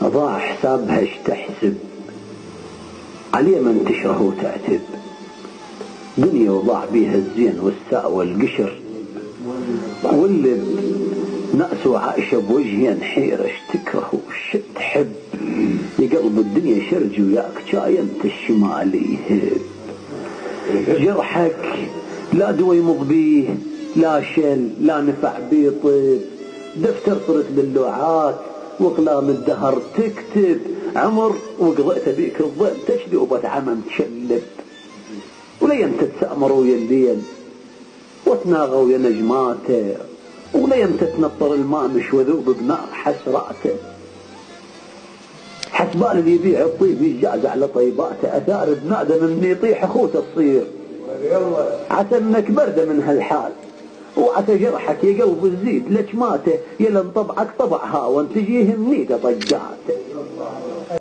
ضاع حسابها ايش تحسب، عليه من تشره وتعتب، دنيا وضاع بيها الزين والساء والقشر، واللي نأس وعائشة بوجهين حيرة ايش تكره وش تحب، يقلب الدنيا شرج وياك شاي انت الشمال يهب، جرحك لا دوا يمض بيه لا شل لا نفع بيه طيب، دفتر صرت للوعات وقلام الدهر تكتب، عمر وقضيت بيك الظل تشلي وبتعمم تشلب، ولين تتسأمروا يا الليل وتناغوا يا نجماته، ولين تتنطر المامش وذوب بنار حسراته، حسبال اللي يبيع الطيب يجاز على طيباته، اثار بنادم من يطيح اخوته تصير، عسى انك برده من هالحال، وعسى جرحك يا قلب الزيت لجماته، يلن طبعك طبع هاون تجيه منيته طقاته،